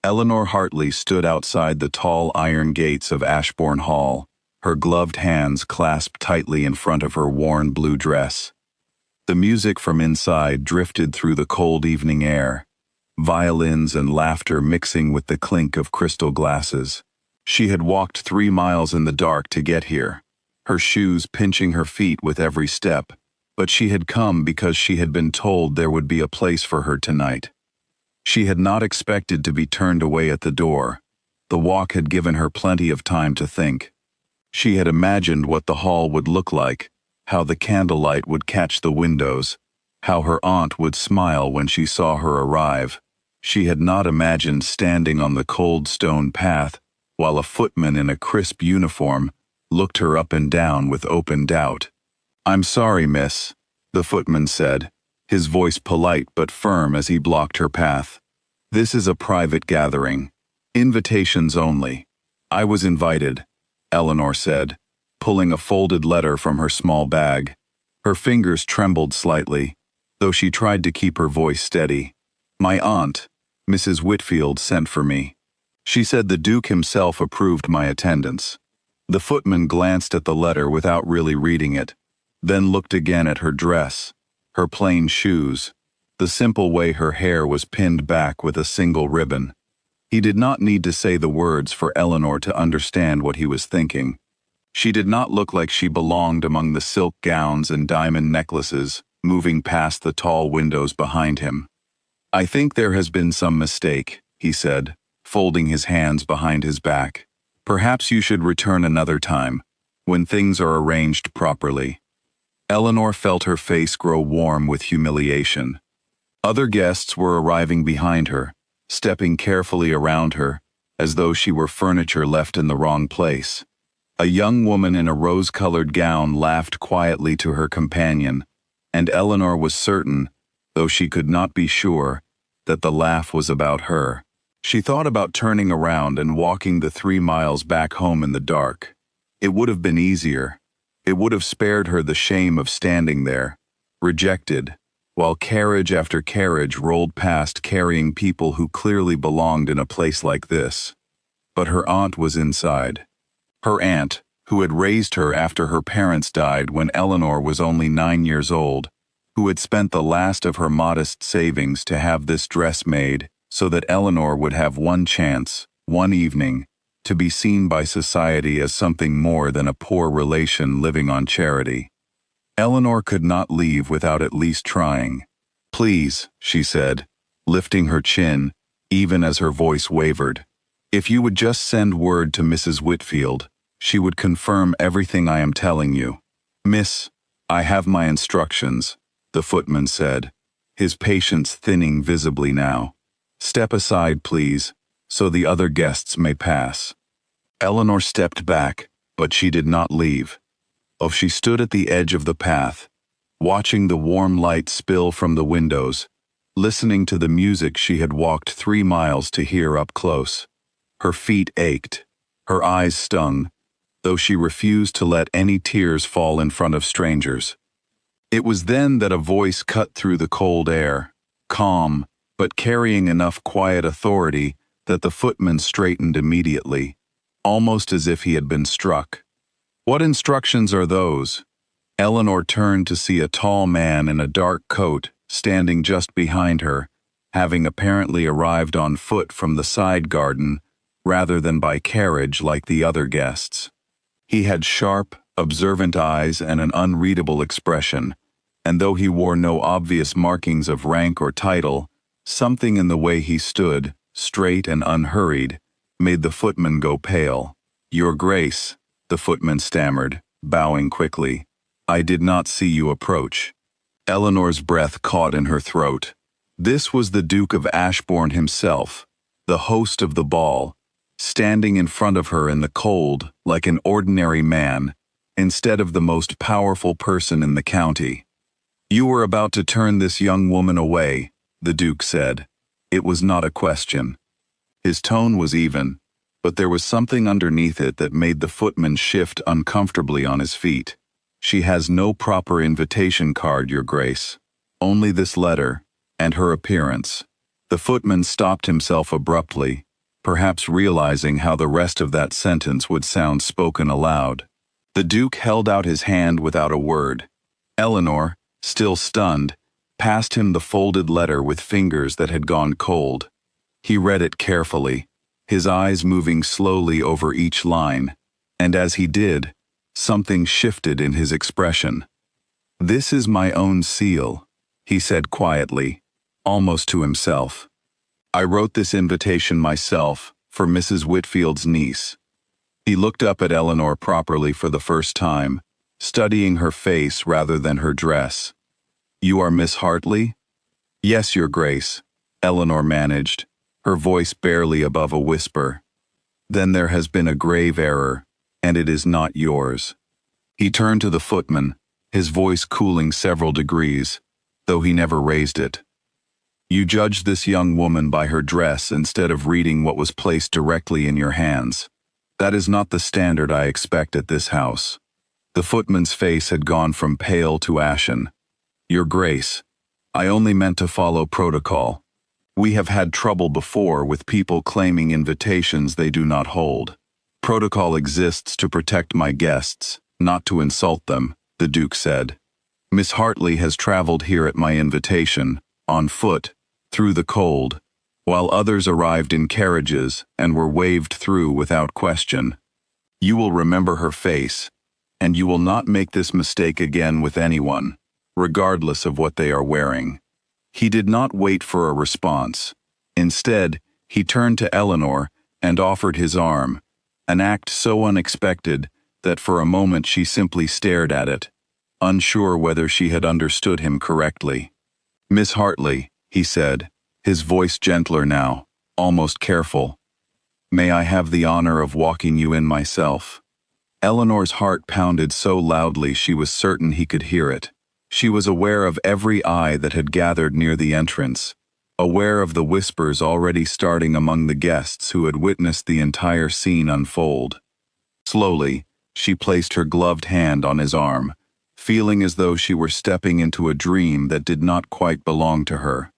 Eleanor Hartley stood outside the tall iron gates of Ashbourne Hall, her gloved hands clasped tightly in front of her worn blue dress. The music from inside drifted through the cold evening air, violins and laughter mixing with the clink of crystal glasses. She had walked 3 miles in the dark to get here, her shoes pinching her feet with every step, but she had come because she had been told there would be a place for her tonight. She had not expected to be turned away at the door. The walk had given her plenty of time to think. She had imagined what the hall would look like, how the candlelight would catch the windows, how her aunt would smile when she saw her arrive. She had not imagined standing on the cold stone path while a footman in a crisp uniform looked her up and down with open doubt. "I'm sorry, miss," the footman said, his voice polite but firm as he blocked her path. "This is a private gathering. Invitations only." "I was invited," Eleanor said, pulling a folded letter from her small bag. Her fingers trembled slightly, though she tried to keep her voice steady. "My aunt, Mrs. Whitfield, sent for me. She said the Duke himself approved my attendance." The footman glanced at the letter without really reading it, then looked again at her dress, her plain shoes, the simple way her hair was pinned back with a single ribbon. He did not need to say the words for Eleanor to understand what he was thinking. She did not look like she belonged among the silk gowns and diamond necklaces moving past the tall windows behind him. "I think there has been some mistake," he said, folding his hands behind his back. "Perhaps you should return another time, when things are arranged properly." Eleanor felt her face grow warm with humiliation. Other guests were arriving behind her, stepping carefully around her, as though she were furniture left in the wrong place. A young woman in a rose-colored gown laughed quietly to her companion, and Eleanor was certain, though she could not be sure, that the laugh was about her. She thought about turning around and walking the 3 miles back home in the dark. It would have been easier. It would have spared her the shame of standing there, rejected, while carriage after carriage rolled past carrying people who clearly belonged in a place like this. But her aunt was inside. Her aunt, who had raised her after her parents died when Eleanor was only 9 years old, who had spent the last of her modest savings to have this dress made so that Eleanor would have one chance, one evening, to be seen by society as something more than a poor relation living on charity. Eleanor could not leave without at least trying. "Please," she said, lifting her chin, even as her voice wavered. "If you would just send word to Mrs. Whitfield, she would confirm everything I am telling you." "Miss, I have my instructions," the footman said, his patience thinning visibly now. "Step aside, please, so the other guests may pass." Eleanor stepped back, but she did not leave. She stood at the edge of the path, watching the warm light spill from the windows, listening to the music she had walked 3 miles to hear up close. Her feet ached, her eyes stung, though she refused to let any tears fall in front of strangers. It was then that a voice cut through the cold air, calm, but carrying enough quiet authority that the footman straightened immediately, almost as if he had been struck. "What instructions are those?" Eleanor turned to see a tall man in a dark coat standing just behind her, having apparently arrived on foot from the side garden rather than by carriage like the other guests. He had sharp, observant eyes and an unreadable expression, and though he wore no obvious markings of rank or title, something in the way he stood, straight and unhurried, made the footman go pale. "Your Grace," the footman stammered, bowing quickly, "I did not see you approach." Eleanor's breath caught in her throat. This was the Duke of Ashbourne himself, the host of the ball, standing in front of her in the cold like an ordinary man, instead of the most powerful person in the county. "You were about to turn this young woman away," the Duke said. It was not a question. His tone was even, but there was something underneath it that made the footman shift uncomfortably on his feet. "She has no proper invitation card, Your Grace. Only this letter, and her appearance." The footman stopped himself abruptly, perhaps realizing how the rest of that sentence would sound spoken aloud. The Duke held out his hand without a word. Eleanor, still stunned, passed him the folded letter with fingers that had gone cold. He read it carefully, his eyes moving slowly over each line, and as he did, something shifted in his expression. "This is my own seal," he said quietly, almost to himself. "I wrote this invitation myself, for Mrs. Whitfield's niece." He looked up at Eleanor properly for the first time, studying her face rather than her dress. "You are Miss Hartley?" "Yes, Your Grace," Eleanor managed, her voice barely above a whisper. "Then there has been a grave error, and it is not yours." He turned to the footman, his voice cooling several degrees, though he never raised it. "You judged this young woman by her dress instead of reading what was placed directly in your hands. That is not the standard I expect at this house." The footman's face had gone from pale to ashen. "Your Grace, I only meant to follow protocol. We have had trouble before with people claiming invitations they do not hold. Protocol exists to protect my guests, not to insult them," the Duke said. "Miss Hartley has traveled here at my invitation, on foot, through the cold, while others arrived in carriages and were waved through without question. You will remember her face, and you will not make this mistake again with anyone, regardless of what they are wearing." He did not wait for a response. Instead, he turned to Eleanor and offered his arm, an act so unexpected that for a moment she simply stared at it, unsure whether she had understood him correctly. "Miss Hartley," he said, his voice gentler now, almost careful, "may I have the honor of walking you in myself?" Eleanor's heart pounded so loudly she was certain he could hear it. She was aware of every eye that had gathered near the entrance, aware of the whispers already starting among the guests who had witnessed the entire scene unfold. Slowly, she placed her gloved hand on his arm, feeling as though she were stepping into a dream that did not quite belong to her.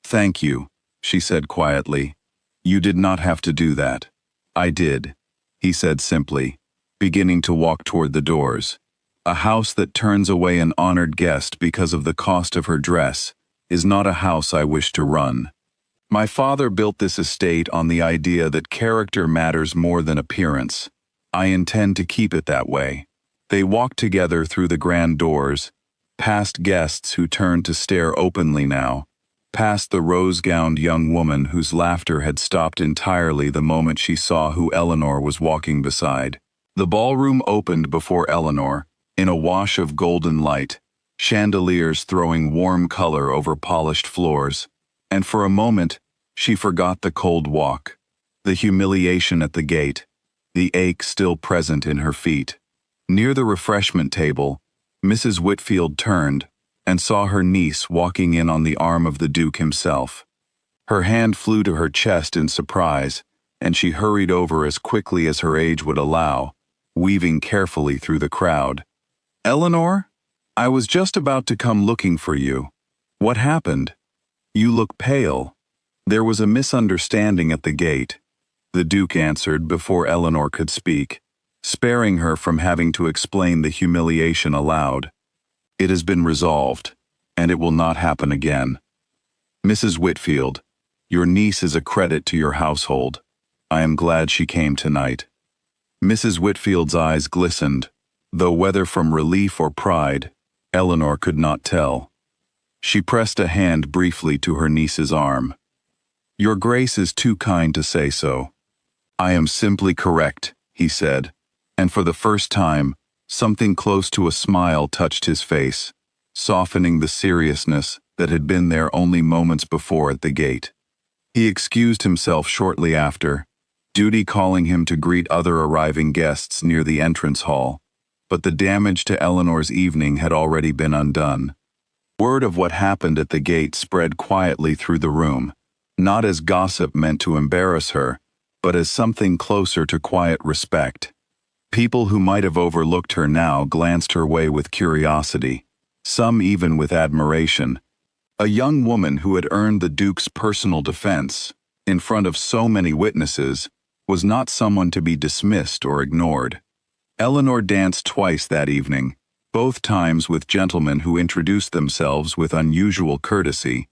"Thank you," she said quietly. "You did not have to do that." "I did," he said simply, beginning to walk toward the doors. A house that turns away an honored guest because of the cost of her dress is not a house I wish to run. My father built this estate on the idea that character matters more than appearance. I intend to keep it that way. They walked together through the grand doors, past guests who turned to stare openly now, past the rose-gowned young woman whose laughter had stopped entirely the moment she saw who Eleanor was walking beside. The ballroom opened before Eleanor, in a wash of golden light, chandeliers throwing warm color over polished floors, and for a moment, she forgot the cold walk, the humiliation at the gate, the ache still present in her feet. Near the refreshment table, Mrs. Whitfield turned and saw her niece walking in on the arm of the Duke himself. Her hand flew to her chest in surprise, and she hurried over as quickly as her age would allow, weaving carefully through the crowd. "Eleanor, I was just about to come looking for you. What happened? You look pale." "There was a misunderstanding at the gate," the Duke answered before Eleanor could speak, sparing her from having to explain the humiliation aloud. "It has been resolved, and it will not happen again. Mrs. Whitfield, your niece is a credit to your household. I am glad she came tonight." Mrs. Whitfield's eyes glistened, though whether from relief or pride, Eleanor could not tell. She pressed a hand briefly to her niece's arm. "Your Grace is too kind to say so." "I am simply correct," he said, and for the first time, something close to a smile touched his face, softening the seriousness that had been there only moments before at the gate. He excused himself shortly after, duty calling him to greet other arriving guests near the entrance hall, but the damage to Eleanor's evening had already been undone. Word of what happened at the gate spread quietly through the room, not as gossip meant to embarrass her, but as something closer to quiet respect. People who might have overlooked her now glanced her way with curiosity, some even with admiration. A young woman who had earned the Duke's personal defense, in front of so many witnesses, was not someone to be dismissed or ignored. Eleanor danced twice that evening, both times with gentlemen who introduced themselves with unusual courtesy,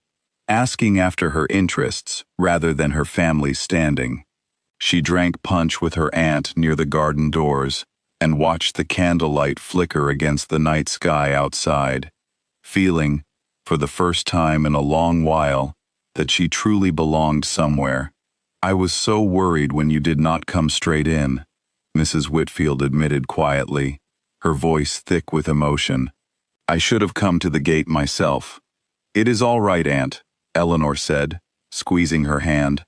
asking after her interests rather than her family's standing. She drank punch with her aunt near the garden doors and watched the candlelight flicker against the night sky outside, feeling, for the first time in a long while, that she truly belonged somewhere. "I was so worried when you did not come straight in," Mrs. Whitfield admitted quietly, her voice thick with emotion. "I should have come to the gate myself." "It is all right, Aunt," Eleanor said, squeezing her hand.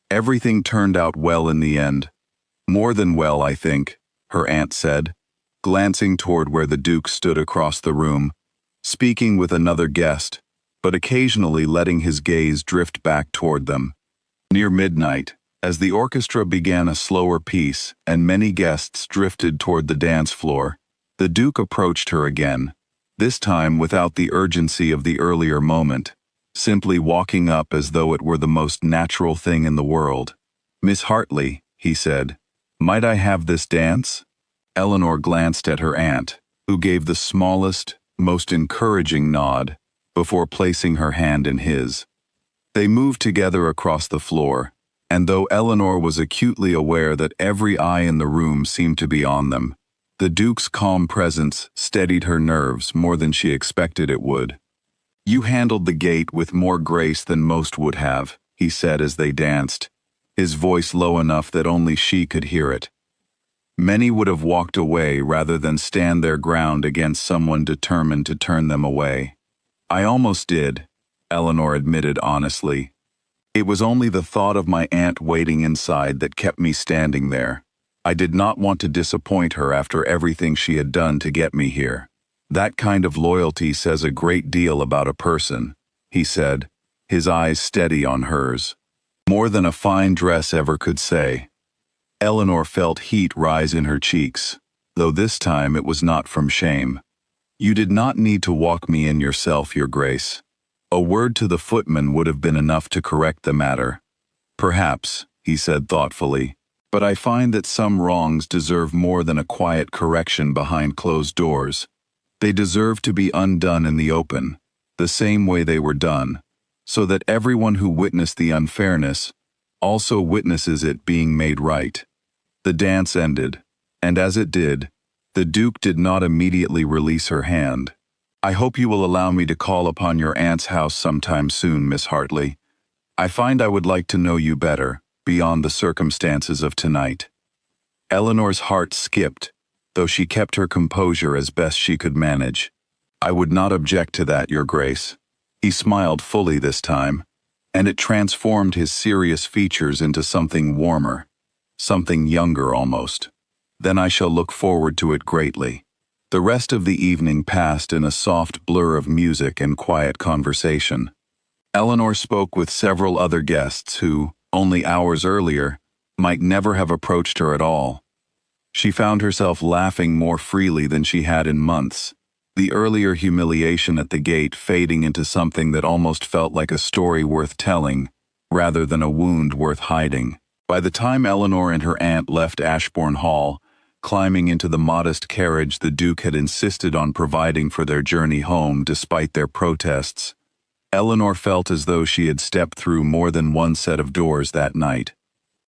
"Everything turned out well in the end." "More than well, I think," her aunt said, glancing toward where the Duke stood across the room, speaking with another guest, but occasionally letting his gaze drift back toward them. Near midnight, as the orchestra began a slower piece and many guests drifted toward the dance floor, the Duke approached her again, this time without the urgency of the earlier moment, simply walking up as though it were the most natural thing in the world. "Miss Hartley," he said, "might I have this dance?" Eleanor glanced at her aunt, who gave the smallest, most encouraging nod, before placing her hand in his. They moved together across the floor, and though Eleanor was acutely aware that every eye in the room seemed to be on them, the Duke's calm presence steadied her nerves more than she expected it would. "You handled the gate with more grace than most would have," he said as they danced, his voice low enough that only she could hear it. "Many would have walked away rather than stand their ground against someone determined to turn them away." "I almost did," Eleanor admitted honestly. "It was only the thought of my aunt waiting inside that kept me standing there. I did not want to disappoint her after everything she had done to get me here. That kind of loyalty says a great deal about a person," he said, his eyes steady on hers. "More than a fine dress ever could say." Eleanor felt heat rise in her cheeks, though this time it was not from shame. "You did not need to walk me in yourself, Your Grace. A word to the footman would have been enough to correct the matter." "Perhaps," he said thoughtfully, "but I find that some wrongs deserve more than a quiet correction behind closed doors. They deserve to be undone in the open, the same way they were done, so that everyone who witnessed the unfairness also witnesses it being made right." The dance ended, and as it did, the Duke did not immediately release her hand. "I hope you will allow me to call upon your aunt's house sometime soon, Miss Hartley. I find I would like to know you better, beyond the circumstances of tonight." Eleanor's heart skipped, though she kept her composure as best she could manage. "I would not object to that, Your Grace." He smiled fully this time, and it transformed his serious features into something warmer, something younger almost. "Then I shall look forward to it greatly." The rest of the evening passed in a soft blur of music and quiet conversation. Eleanor spoke with several other guests who, only hours earlier, might never have approached her at all. She found herself laughing more freely than she had in months, the earlier humiliation at the gate fading into something that almost felt like a story worth telling, rather than a wound worth hiding. By the time Eleanor and her aunt left Ashbourne Hall, climbing into the modest carriage the Duke had insisted on providing for their journey home despite their protests, Eleanor felt as though she had stepped through more than one set of doors that night.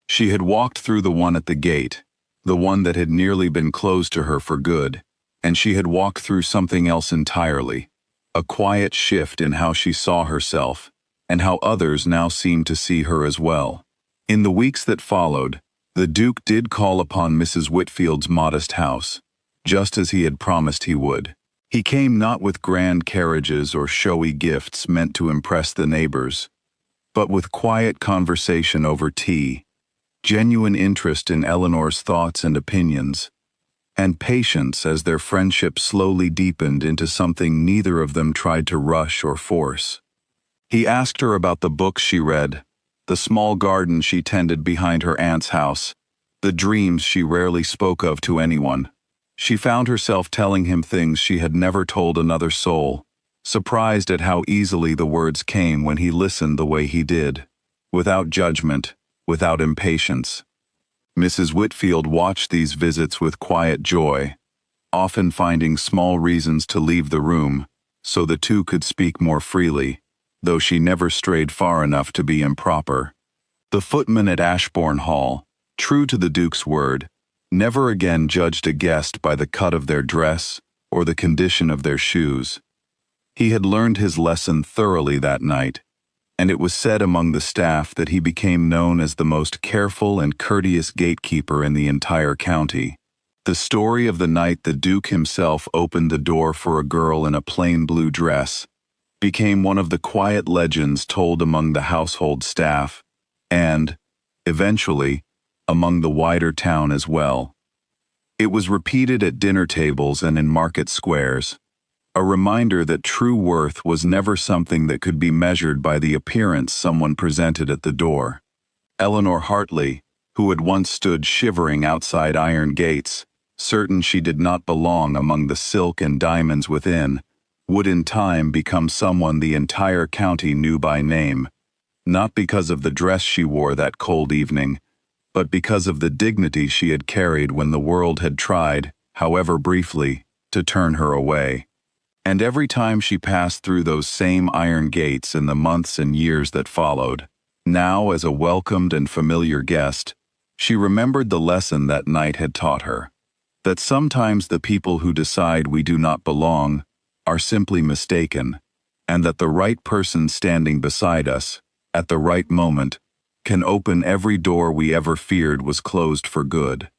She had walked through the one at the gate, the one that had nearly been closed to her for good, and she had walked through something else entirely, a quiet shift in how she saw herself, and how others now seemed to see her as well. In the weeks that followed, the Duke did call upon Mrs. Whitfield's modest house, just as he had promised he would. He came not with grand carriages or showy gifts meant to impress the neighbors, but with quiet conversation over tea, genuine interest in Eleanor's thoughts and opinions, and patience as their friendship slowly deepened into something neither of them tried to rush or force. He asked her about the books she read, the small garden she tended behind her aunt's house, the dreams she rarely spoke of to anyone. She found herself telling him things she had never told another soul, surprised at how easily the words came when he listened the way he did. without judgment, without impatience. Mrs. Whitfield watched these visits with quiet joy, often finding small reasons to leave the room so the two could speak more freely, though she never strayed far enough to be improper. The footman at Ashbourne Hall, true to the Duke's word, never again judged a guest by the cut of their dress or the condition of their shoes. He had learned his lesson thoroughly that night, and it was said among the staff that he became known as the most careful and courteous gatekeeper in the entire county. The story of the night the Duke himself opened the door for a girl in a plain blue dress became one of the quiet legends told among the household staff, and, eventually, among the wider town as well. It was repeated at dinner tables and in market squares, a reminder that true worth was never something that could be measured by the appearance someone presented at the door. Eleanor Hartley, who had once stood shivering outside iron gates, certain she did not belong among the silk and diamonds within, would in time become someone the entire county knew by name, not because of the dress she wore that cold evening, but because of the dignity she had carried when the world had tried, however briefly, to turn her away. And every time she passed through those same iron gates in the months and years that followed, now as a welcomed and familiar guest, she remembered the lesson that night had taught her, that sometimes the people who decide we do not belong are simply mistaken, and that the right person standing beside us, at the right moment, can open every door we ever feared was closed for good.